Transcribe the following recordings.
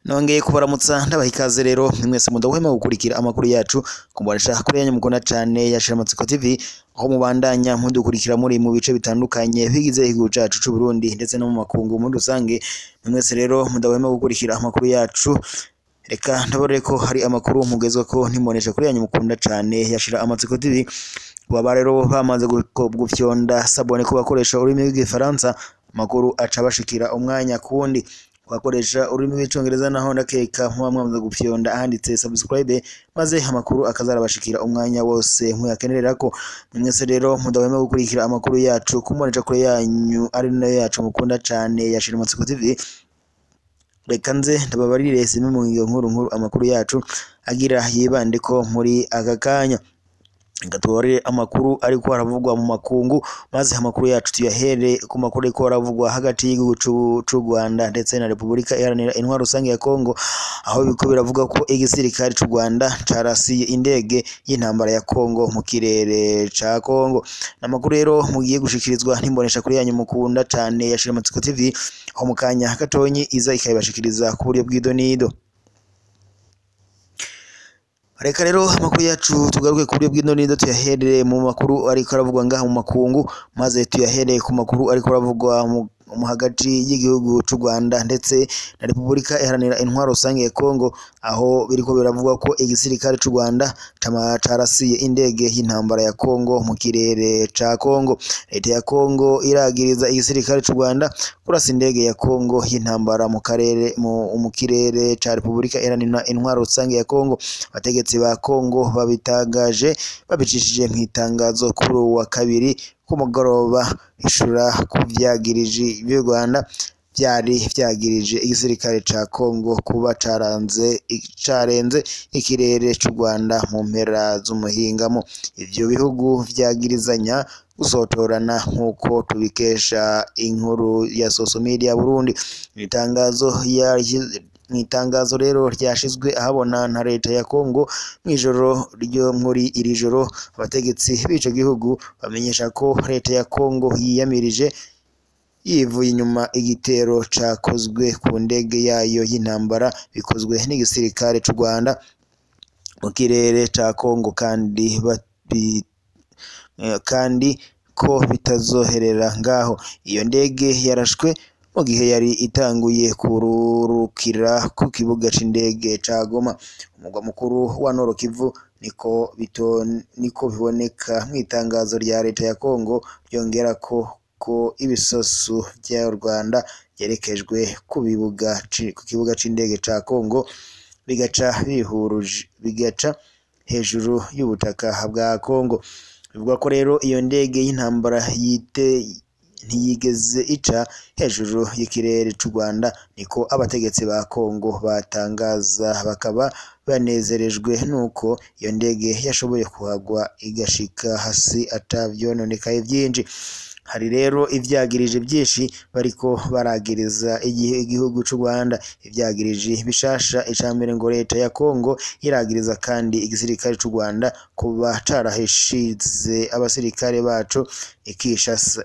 Nongeye kubaramutsa ndabaha ikaze rero mwese mudahwema gukurikira amakuru yacu kumbonesha kuri yanyu mukunda cane ya Shiramatsiko TV aho mubandanya mudukurikira muri mu bice bitandukanye bigize igihugu cacu c'u Burundi ndetse no mu makungu muri rusange. Mwese rero mudahwema gukurikira amakuru yacu, reka ndabore ko hari amakuru mugezweko ntimbonesha kuri yanyu mukunda cane ya Shiramatsiko TV. Baba rero bamaze gufyonda sabone ku bakoresha ururimi rw'igifaransa, amakuru aca bashikira umwanya kuwundi. Kwakoresha ururimi rw'icongereza naho ndakeka muba mwamaze gufyonda ahanditse subscribe, maze amakuru akazarabashikira umwanya wose muyakenererako. Mwese rero mudahwema gukurikira amakuru yacu kumbonesha kure yanyu ari nayo yacu mukunda cane ya Shiramatsiko TV. Reka nze ndababarire zimwe mu nkuru amakuru yacu agira yibandeko muri aka kanya. Ngatubarire amakuru ariko aravugwa mu makungu, maze amakuru yacu tuyahere ku makuru ariko aravugwa hagati y'igihugu c'u Rwanda ndetse na Repubulika Iharanira Intwaro Rusange ya Kongo, aho biko biravuga ko igisirikare c'u Rwanda carasiye indege y'intambara ya Kongo mu kirere ca Kongo. Namakuru rero mugiye gushikirizwa ntimbonesha kuri yanyu mukunda cane ya Shiramatsiko TV, aho mu kanya gatonyi iza ikabashikiriza ku buryo bw'idonido. Reka rero amakuru yacu tugaruke ku buryo bw'idonido tuyahereye mu makuru ariko aravugwa ngaha mu makungu, maze tuyahereye ku makuru ariko aravugwa mu hagati y'igihugu c'u Rwanda ndetse na Repubulika Iharanira Intwaro Rusange ya Kongo, aho biriko biravugwa ko igisirikare c'u Rwanda carasiye indege y'intambara ya Kongo mu kirere ca Kongo. Leta ya Kongo iragiriza igisirikare c'u Rwanda kurasa indege ya Kongo y'intambara mu kirere ca Repubulika Iharanira Intwaro Rusange ya Kongo. Abategetsi ba Kongo babitagaje babicishije mw'itangazo kuri uwu wa kabiri kumugoroba, ishura ku vyagiriji vy'u Rwanda vyari vyagirije igisirikare ca Kongo kuba carenze ikirere c'u Rwanda mu mpera z'umuhingamo. Ivyo bihugu vyagirizanya gusotorana nk'uko tubikesha inkuru ya Social Media Burundi. Mw'itangazo rero ryashizwe ahabona na leta ya Kongo mw'ijoro ryo muri iri joro, abategetsi b'ico gihugu bamenyesha ko leta ya Kongo yiyamirije yivuye inyuma igitero cakozwe ku ndege yayo y'intambara bikozwe n'igisirikare c'u Rwanda mu kirere ca Kongo, kandi ko bitazoherera ngaho. Iyo ndege yarashwe mu gihe yari itanguye kururukira ku kibuga c'indege ca Goma, umugwa mukuru wa Nord Kivu. Niko biboneka mw'itangazo rya leta ya Kongo, ryongera ko ibisosu vya Rwanda vyerekejwe ku kibuga c'indege ca Kongo bigaca hejuru y'ubutaka bwa Kongo. Bivuga ko rero iyo ndege y'intambara ntiyigeze ica hejuru y'ikirere c'u Rwanda, niko abategetsi ba Kongo batangaza. Bakaba banezerejwe nuko iyo ndege yashoboye kuhagwa igashika hasi atavyononekaye vyinshi. Hari rero ivyagirije vyinshi bariko baragiriza igihugu c'u Rwanda. Ivyagirije bishasha, icambere ngo leta ya Kongo iragiriza kandi igisirikare c'u Rwanda kuba caraheshize abasirikare baco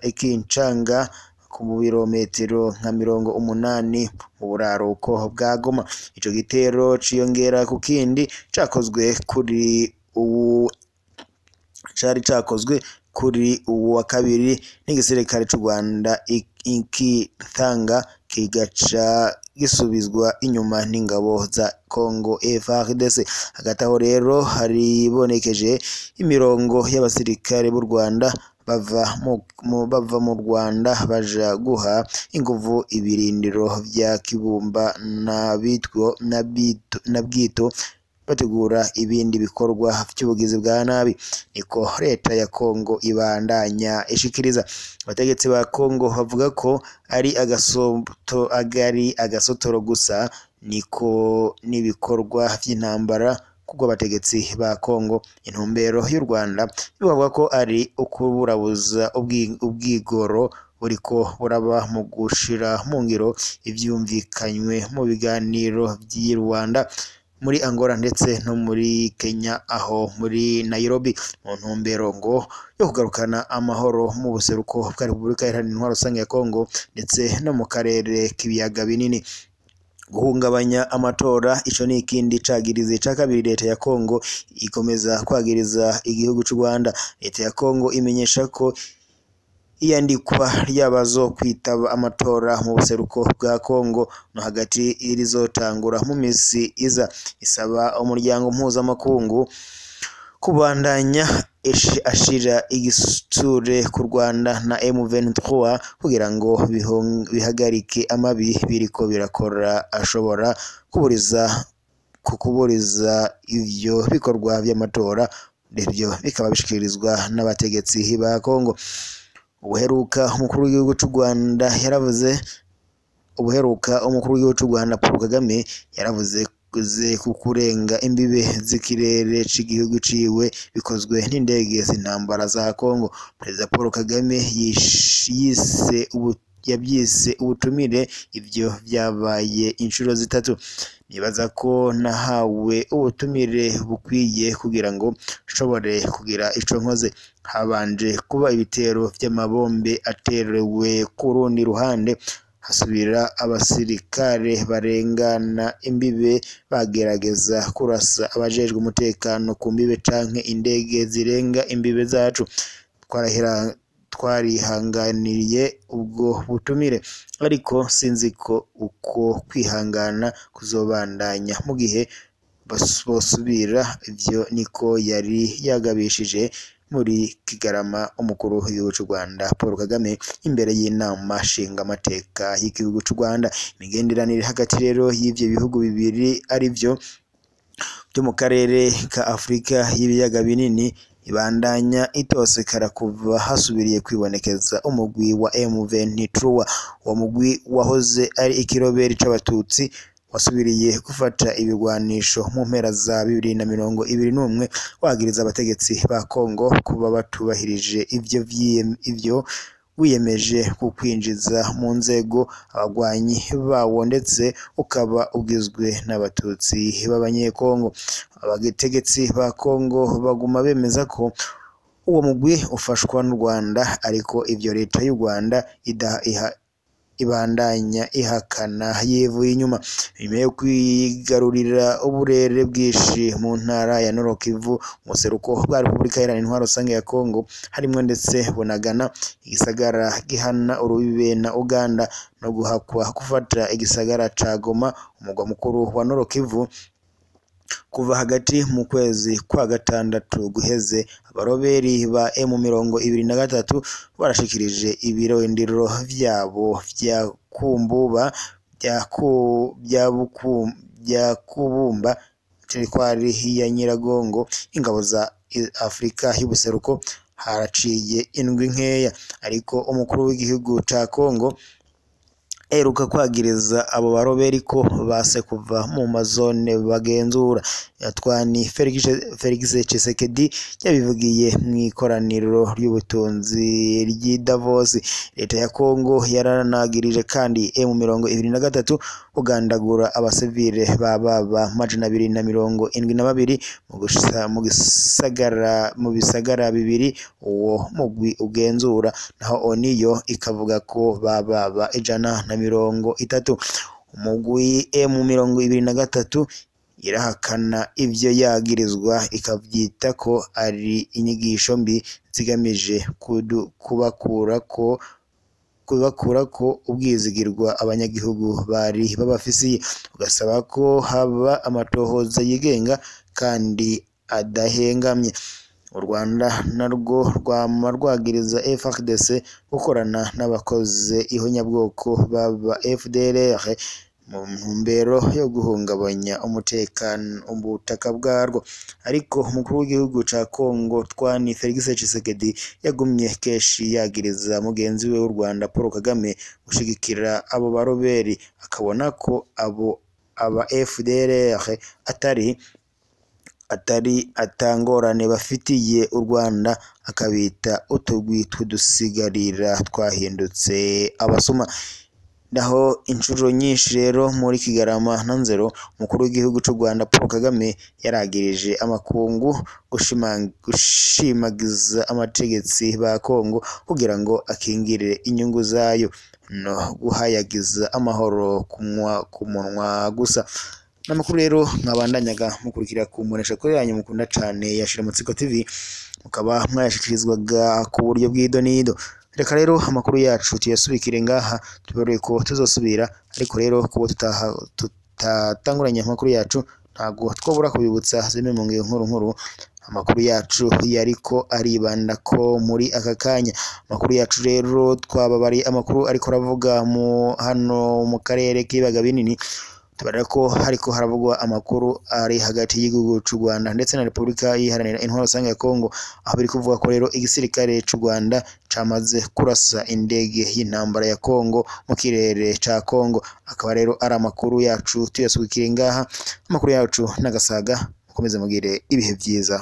ikincanga ku birometero nka 80 mu buraruko bwa Goma. Ico gitero ciyongera ku kindi cakozwe kuri uwu wa kabiri n'igisirikare c'u Rwanda, ikitanga kigaca gisubizwa inyuma n'ingabo za Congo FARDC. Hagati aho rero haribonekeje imirongo y'abasirikare b'u Rwanda bava mu Rwanda baja guha inguvu ibirindiro vya Kibumba na Bwito bategura ibindi bikorwa vy'ubugizi bwa nabi. Niko leta ya Kongo ibandanya ishikiriza. Abategetsi ba Kongo bavuga ko ari agasotoro gusa, niko n'ibikorwa vy'intambara kubwo abategetsi ba Kongo. Intumbero y'u Rwanda bivuga ko ari ukuburabuza ubwigoro buriko buraba mu gushira mu ngiro ivyumvikanywe mu biganiro vy'i Rwanda, muri Angola ndetse no muri Kenya, aho muri Nairobi, mu ntumbero ngo yo kugarukana amahoro mu buseruko bwa Repubulika Iharanira Intwaro Rusange ya Kongo ndetse no mu karere k'ibiyaga binini. guhungabanya amatora. Ico ni ikindi cagirize ca kabiri leta ya Kongo ikomeza kwagiriza igihugu c'u Rwanda. Leta ya Kongo imenyesha ko iyandikwa ry'abazo kwitaba amatora mu buseruko bwa Kongo no hagati rizotangura mu misi iza. Isaba umuryango mpuzamakungu kubandanya ashira igitsure ku Rwanda na M23 kugira ngo bihagarike amabi biriko birakora ashobora kuburiza ivyo bikorwa vy'amatora. Ivyo bikaba bishikirizwa n'abategetsi ba Kongo. Umukuru w'igihugu c'u Rwanda Paul Kagame yaravuze ku kurenga imbibe z'ikirere c'igihugu ciwe bikozwe n'indege z'intambara za Kongo. Perezida Paul Kagame yavyise ubutumire. Ivyo vyabaye inshuro zitatu. Nibaza ko nahawe ubutumire bukwiye kugira ngo nshobore kugira ico nkoze. Habanje kuba ibitero vy'amabombe aterewe ku rundi ruhande, hasubira abasirikare barengana imbibe bagerageza kurasa abajejwe umutekano ku mbibe canke indege zirenga imbibe zacu. Twarihanganiye ubwo butumire, ariko sinzi ko uko kwihangana kuzobandanya mu gihe bosubira. Ivyo niko yari yagabishije muri Kigarama umukuru w'igihugu c'u Rwanda Paul Kagame imbere y'inama nshingamateka y'igihugu c'u Rwanda. Imigenderanire hagati rero y'ivyo bihugu bibiri ari vyo mu karere ka Afrika y'ibiyaga binini ibandanya itosekara kuva hasubiriye kwibonekeza umugwi wa M23. Uwo mugwi wahoze ari ikiroberi c'abatutsi wasubiriye gufata ibigwanisho mu mpera za 2021 wagiriza abategetsi ba Kongo kuba batubahirije ivyo wiyemeje ku kwinjiza mu nzego abagwanyi bawo, ndetse ukaba ugizwe n'abatutsi b'abanyekongo. Abategetsi ba Kongo baguma bemeza ko uwo mugwi ufashwa n'u Rwanda, ariko ivyo leta y'u Rwanda ibandanya ihakana yivuye inyuma. Nyuma yo kwigarurira uburere bwinshi mu ntara ya Nord Kivu mu buseruko bwa Repubulika Iharanira Intwaro Rusange ya Kongo, harimwo ndetse Bunagana, igisagara gihana urubibe na Uganda, no guhakwa gufata igisagara ca Goma, umugwa mukuru wa Nord Kivu. Kuva hagati mu kwezi kwa gatandatu guheze, abaroberi ba M23 barashikirije ibirindiro vyabo vya Kubumba teritwari ya Nyiragongo, ingabo za Afrika y'ubuseruko. Haraciye indwi nkeya, ariko umukuru w'igihugu ca Kongo eruka kwagiriza abo baroberi ko base kuva mu mazone bagenzura. Yatwani Felix Tshisekedi yabivugiye mw'ikoraniro ry'ubutunzi ry'i Davos. Leta ya Kongo yaranagirije kandi M23 kugandagura abasivile baba 272 mu bisagara bibiri uwo mugwi ugenzura, naho ONU ikavuga ko baba 130. Umugwi M23 irahakana ivyo yagirizwa, ikavyita ko ari inyigisho mbi zigamije kubakurako ubwizigirwa abanyagihugu bari babafisiye. Ugasaba ko haba amatohoza yigenga kandi adahengamye. U Rwanda narwo rwama rwagiriza FARDC gukorana n'abakoze ihonyabwoko baba FDLR mu ntumbero yo guhungabanya umutekano ubutaka bwarwo. Ariko umukuru w'igihugu ca Kongo Twani Felix Tshisekedi yagumye keshi yagiriza mugenzi we w'u Rwanda Paul Kagame gushigikira abo baroberi, akabona ko aba FDLR atangorane bafitiye u Rwanda, akabita utugwi tudusigarira twahindutse abasuma. Naho inshuro nyinshi rero muri Kigarama na Nzero, umukuru w'igihugu c'u Rwanda Paul Kagame yaragirije amakungu gushimagiza amategetsi ba Kongo kugira ngo akingire inyungu zayo. no guhayagiza amahoro ku munwa gusa. N'amakuru rero mwabandanyaga mukurikira ku mbonesha kuri yanyu mukunda cane ya Shiramatsiko TV, mukaba mwayashikirizwaga ku buryo bw'idonido. Reka rero amakuru yacu tuyasubikire ngaha, tubereye ko tuzosubira, ariko rero kubo tutatanguranye amakuru yacu ntago twobura kubibutsa zimwe mu ngingo nkuru amakuru yacu yariko aribanda ko muri aka kanya. Amakuru yacu rero twababari amakuru ariko aravuga hano mu karere k'ibiyaga binini, tubarira ko hariko haravugwa amakuru ari hagati y'igihugu c'u Rwanda ndetse na Repubulika Iharanira Intwaro Rusange ya Kongo, aho biri kuvuga ko rero igisirikare c'u Rwanda camaze kurasa indege y'intambara ya Kongo mu kirere ca Kongo. Akaba rero ari amakuru yacu tuyasubikire ngaha, amakuru yacu n'agasaga, mukomeze mugire ibihe vyiza.